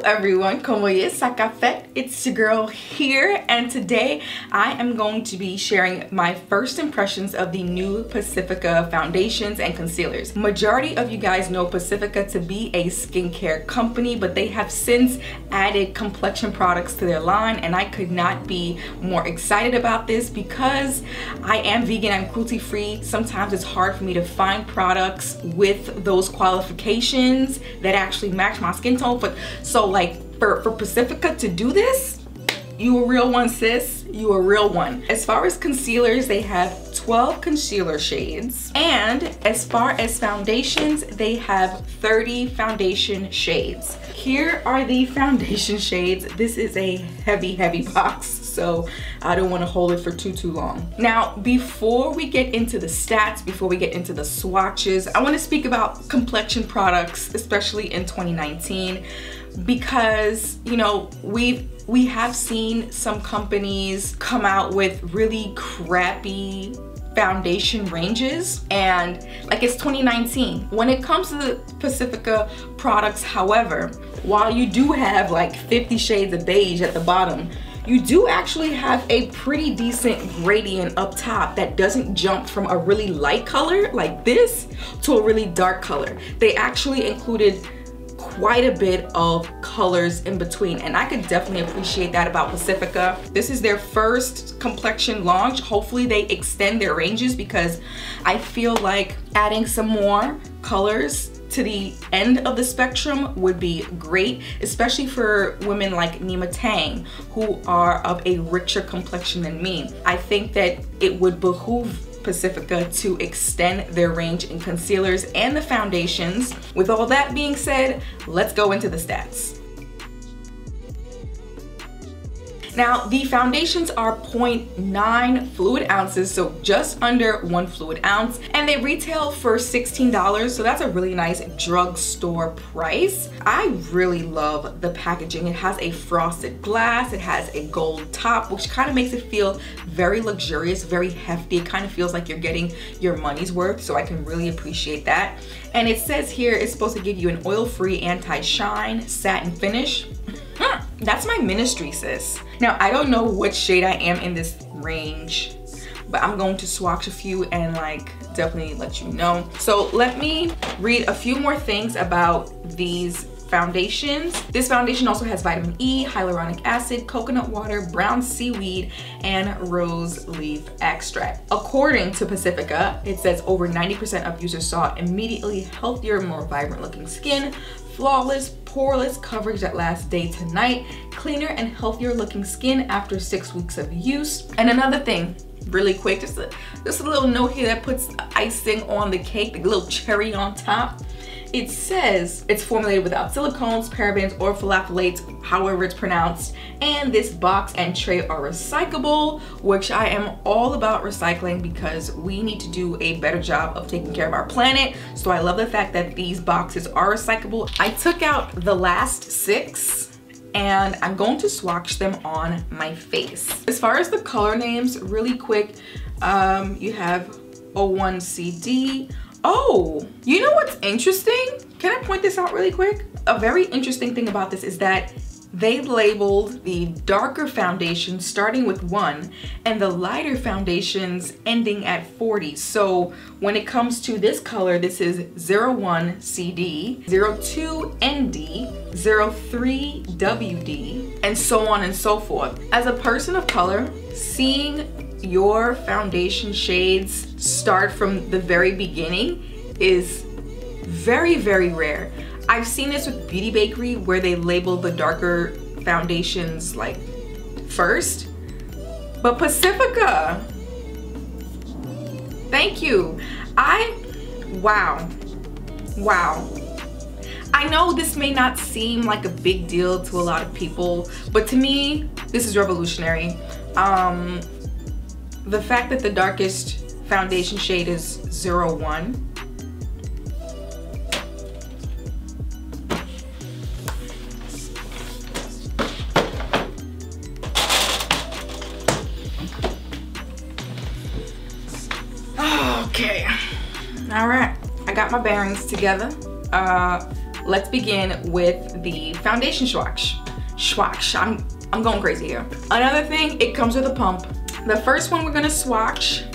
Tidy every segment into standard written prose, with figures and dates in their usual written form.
everyone, como está café? It's your girl here, and today I am going to be sharing my first impressions of the new Pacifica foundations and concealers. Majority of you guys know Pacifica to be a skincare company, but they have since added complexion products to their line, and I could not be more excited about this because I am vegan, I'm cruelty-free. Sometimes it's hard for me to find products with those qualifications that actually match my skin tone. But so like for Pacifica to do this, you a real one, sis. You a real one. As far as concealers, they have 12 concealer shades, and as far as foundations, they have 30 foundation shades. Here are the foundation shades. This is a heavy box, so I don't want to hold it for too long. Now, before we get into the stats, before we get into the swatches, I want to speak about complexion products, especially in 2019, because you know we have seen some companies come out with really crappy foundation ranges, and like, it's 2019. When it comes to the Pacifica products, however, while you do have like 50 shades of beige at the bottom, you do actually have a pretty decent gradient up top that doesn't jump from a really light color like this to a really dark color. They actually included quite a bit of colors in between, and I could definitely appreciate that about Pacifica. This is their first complexion launch. Hopefully they extend their ranges, because I feel like adding some more colors to the end of the spectrum would be great, especially for women like Nima Tang, who are of a richer complexion than me. I think that it would behoove Pacifica to extend their range in concealers and the foundations. With all that being said, let's go into the stats. Now, the foundations are 0.9 fluid ounces, so just under 1 fluid ounce, and they retail for $16, so that's a really nice drugstore price. I really love the packaging. It has a frosted glass, it has a gold top, which kind of makes it feel very luxurious, very hefty. It kind of feels like you're getting your money's worth, so I can really appreciate that. And it says here it's supposed to give you an oil-free anti-shine satin finish. That's my ministry, sis. Now, I don't know what shade I am in this range, but I'm going to swatch a few and like definitely let you know. So let me read a few more things about these foundations. This foundation also has vitamin E, hyaluronic acid, coconut water, brown seaweed, and rose leaf extract. According to Pacifica, it says over 90% of users saw immediately healthier, more vibrant looking skin, flawless, poreless coverage that lasts day to night, cleaner and healthier looking skin after 6 weeks of use. And another thing, really quick, just a little note here that puts icing on the cake, the little cherry on top. It says it's formulated without silicones, parabens, or phthalates, however it's pronounced, and this box and tray are recyclable, which I am all about recycling because we need to do a better job of taking care of our planet. So I love the fact that these boxes are recyclable. I took out the last 6 and I'm going to swatch them on my face. As far as the color names, really quick, you have 01CD. Oh, you know what's interesting? Can I point this out really quick? A very interesting thing about this is that they labeled the darker foundations starting with 1 and the lighter foundations ending at 40. So when it comes to this color, this is 01CD, 02ND, 03WD, and so on and so forth. As a person of color, seeing your foundation shades start from the very beginning is very rare. I've seen this with Beauty Bakery where they label the darker foundations like first, but Pacifica, thank you. Wow. I know this may not seem like a big deal to a lot of people, but to me, this is revolutionary. The fact that the darkest foundation shade is 01. Okay, all right, I got my bearings together. let's begin with the foundation swatch. I'm going crazy here. Another thing, it comes with a pump. The first one we're gonna swatch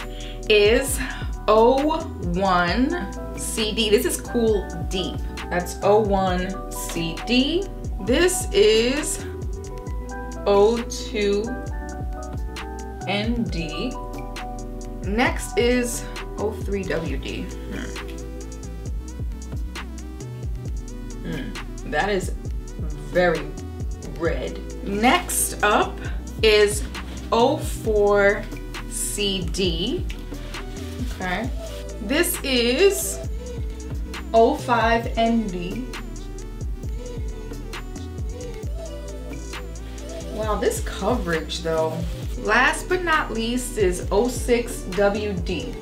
is 01 CD. This is Cool Deep. That's 01 CD. This is 02 ND. Next is 03 WD. That is very red. Next up is 04 CD. Okay. This is 05 ND. Wow, this coverage though. Last but not least is 06 WD.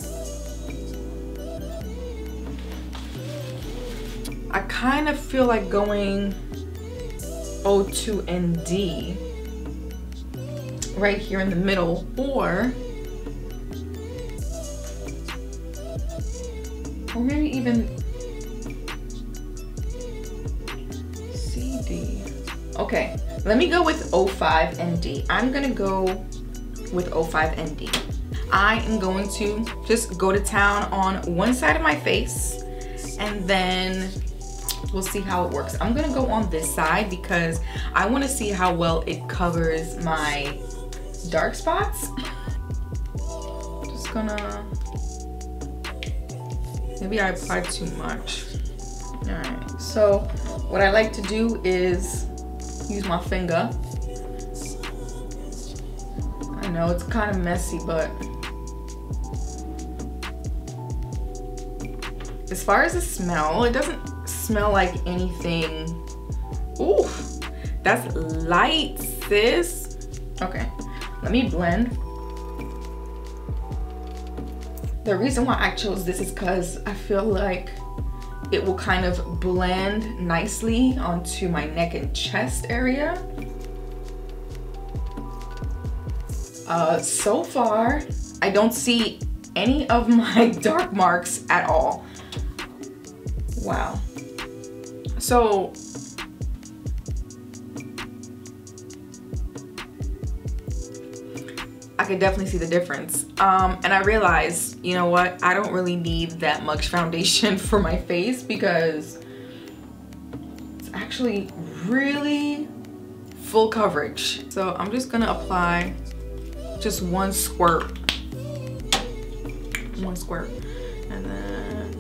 I kind of feel like going 02 ND right here in the middle, or maybe even CD. Okay, let me go with 05 ND. I'm gonna go with 05 ND. I am going to just go to town on one side of my face, and then we'll see how it works. I'm gonna go on this side because I wanna see how well it covers my dark spots. Just gonna, maybe I applied too much. All right, so what I like to do is use my finger. I know it's kind of messy, but as far as the smell, it doesn't smell like anything. Ooh, that's light, sis. Okay, let me blend. The reason why I chose this is because I feel like it will kind of blend nicely onto my neck and chest area. So far, I don't see any of my dark marks at all. Wow. So I could definitely see the difference. And I realized, you know what? I don't really need that much foundation for my face because it's actually really full coverage. So I'm just gonna apply just one squirt. And then,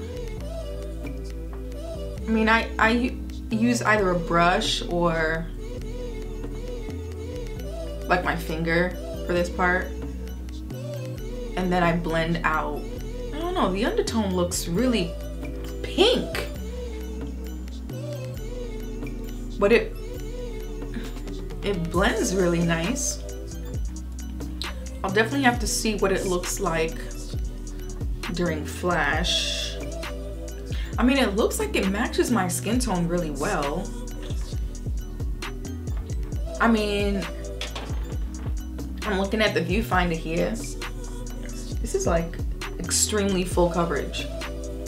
I mean, I use either a brush or like my finger for this part, and then I blend out. I don't know, the undertone looks really pink, but it blends really nice. I'll definitely have to see what it looks like during flash. I mean, it looks like it matches my skin tone really well. I mean, I'm looking at the viewfinder here. This is like extremely full coverage.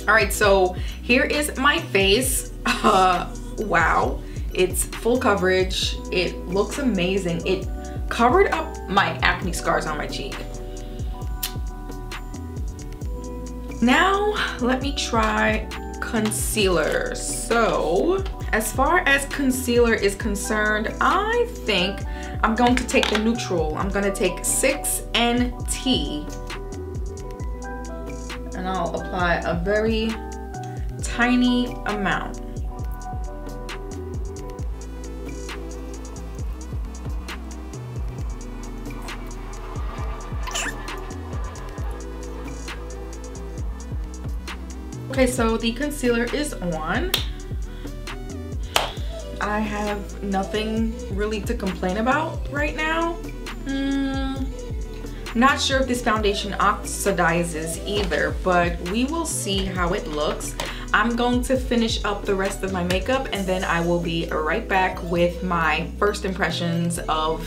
All right, so here is my face. Wow, it's full coverage. It looks amazing. It covered up my acne scars on my cheek. Now, let me try concealer. So, as far as concealer is concerned, I think I'm going to take the neutral. I'm gonna take 6NT, and I'll apply a very tiny amount. Okay, so the concealer is on. I have nothing really to complain about right now. Not sure if this foundation oxidizes either, but we will see how it looks. I'm going to finish up the rest of my makeup, and then I will be right back with my first impressions of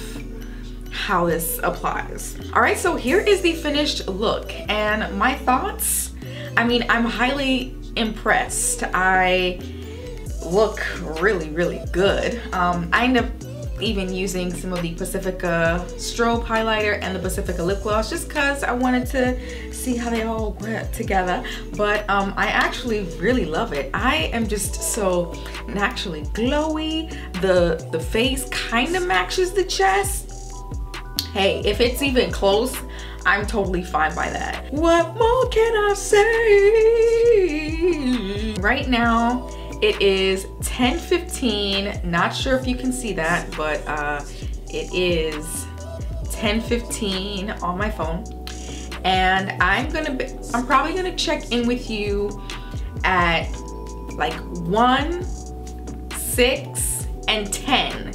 how this applies. All right, so here is the finished look, and my thoughts. I mean, I'm highly impressed. I look really, really good. I end up even using some of the Pacifica strobe highlighter and the Pacifica lip gloss just because I wanted to see how they all went together. But I actually really love it. I am just so naturally glowy. The face kind of matches the chest. Hey, if it's even close, I'm totally fine by that. What more can I say? Right now, it is 10:15. Not sure if you can see that, but it is 10:15 on my phone. And I'm probably gonna check in with you at like 1, 6, and 10.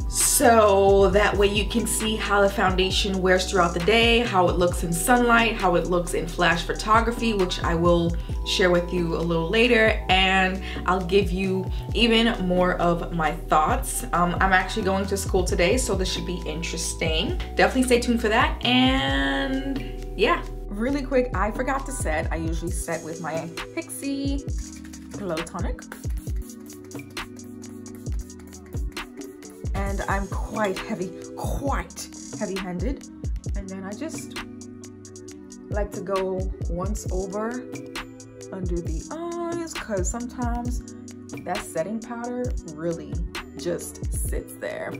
So that way you can see how the foundation wears throughout the day, how it looks in sunlight, how it looks in flash photography, which I will share with you a little later, and I'll give you even more of my thoughts. I'm actually going to school today, so this should be interesting. Definitely stay tuned for that, and yeah. Really quick, I forgot to set. I usually set with my Pixie Glow Tonic. And I'm quite heavy-handed. And then I just like to go once over under the eyes, because sometimes that setting powder really just sits there.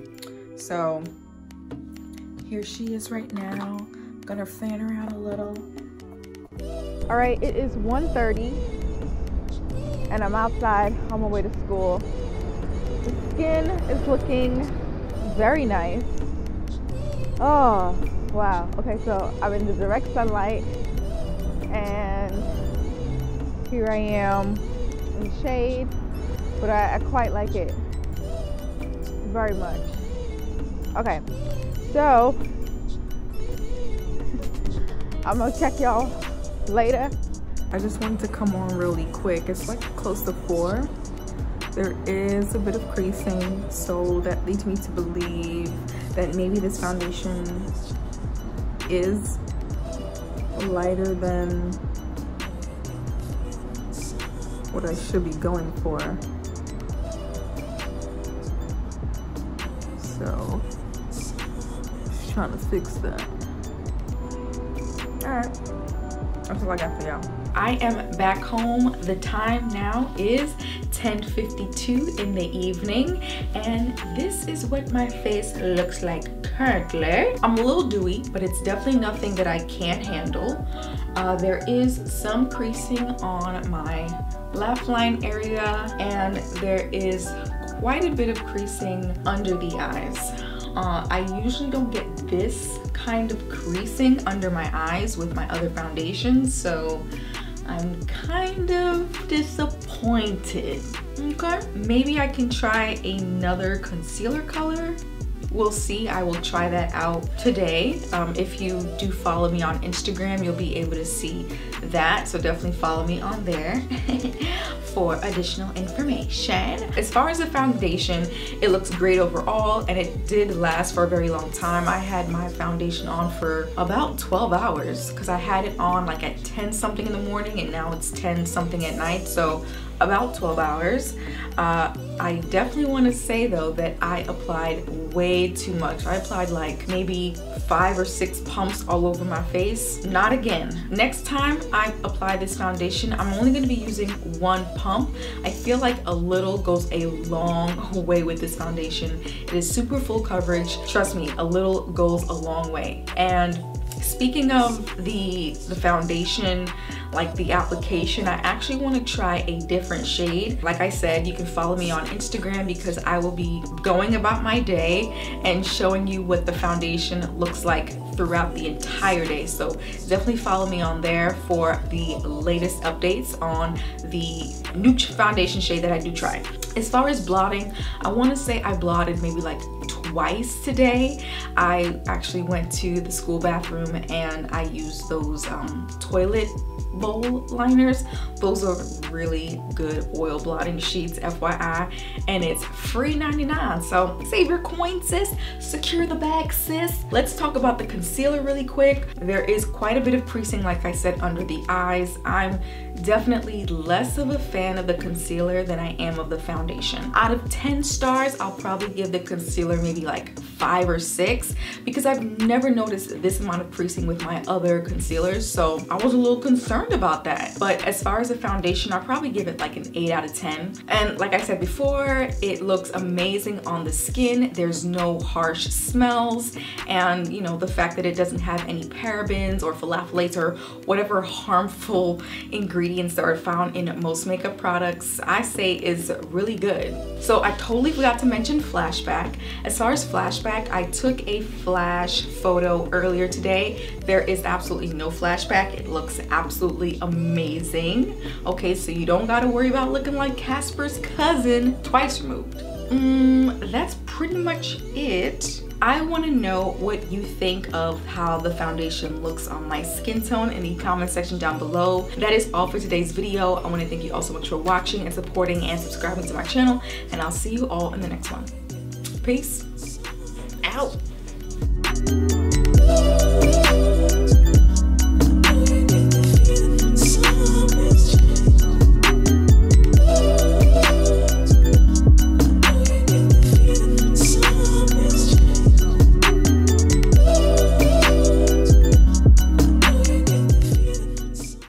So here she is right now. I'm gonna fan her out a little. All right, it is 1:30 and I'm outside on my way to school. The skin is looking very nice. Oh, wow. Okay, so I'm in the direct sunlight and here I am in the shade, but I quite like it very much. Okay, so I'm gonna check y'all later. I just wanted to come on really quick. It's like close to 4. There is a bit of creasing, so that leads me to believe that maybe this foundation is lighter than what I should be going for. So, just trying to fix that. All right, that's all I got for y'all. I am back home. The time now is 10:52 in the evening, and this is what my face looks like currently. I'm a little dewy, but it's definitely nothing that I can't handle. There is some creasing on my laugh line area, and there is quite a bit of creasing under the eyes. I usually don't get this kind of creasing under my eyes with my other foundations, so I'm kind of disappointed. Okay, maybe I can try another concealer color. We'll see. I will try that out today. If you do follow me on Instagram, you'll be able to see that, so definitely follow me on there for additional information. As far as the foundation, it looks great overall, and it did last for a very long time. I had my foundation on for about 12 hours because I had it on like at 10 something in the morning, and now it's 10 something at night, so about 12 hours. I definitely want to say though that I applied way too much. I applied like maybe 5 or 6 pumps all over my face. Not again. Next time I apply this foundation, I'm only going to be using 1 pump. I feel like a little goes a long way with this foundation. It is super full coverage. Trust me, a little goes a long way. And speaking of the foundation, like the application, I actually want to try a different shade. Like I said, you can follow me on Instagram because I will be going about my day and showing you what the foundation looks like throughout the entire day. So definitely follow me on there for the latest updates on the new foundation shade that I do try. As far as blotting, I want to say I blotted maybe like twice today. I actually went to the school bathroom and I used those toilet bowl liners. Those are really good oil blotting sheets, FYI, and it's free 99. So save your coin, sis. Secure the bag, sis. Let's talk about the concealer really quick. There is quite a bit of creasing, like I said, under the eyes. I'm definitely less of a fan of the concealer than I am of the foundation. Out of 10 stars, I'll probably give the concealer maybe like 5 or 6 because I've never noticed this amount of creasing with my other concealers, so I was a little concerned about that. But as far as the foundation, I'll probably give it like an 8 out of 10. And like I said before, it looks amazing on the skin. There's no harsh smells, and you know, the fact that it doesn't have any parabens or phthalates or whatever harmful ingredients that are found in most makeup products, I say is really good. So I totally forgot to mention Flashback. As far as Flashback, I took a flash photo earlier today. There is absolutely no flashback. It looks absolutely amazing. Okay, so you don't gotta worry about looking like Casper's cousin twice removed. That's pretty much it. I want to know what you think of how the foundation looks on my skin tone in the comment section down below. That is all for today's video. I want to thank you all so much for watching and supporting and subscribing to my channel, and I'll see you all in the next one. Peace out.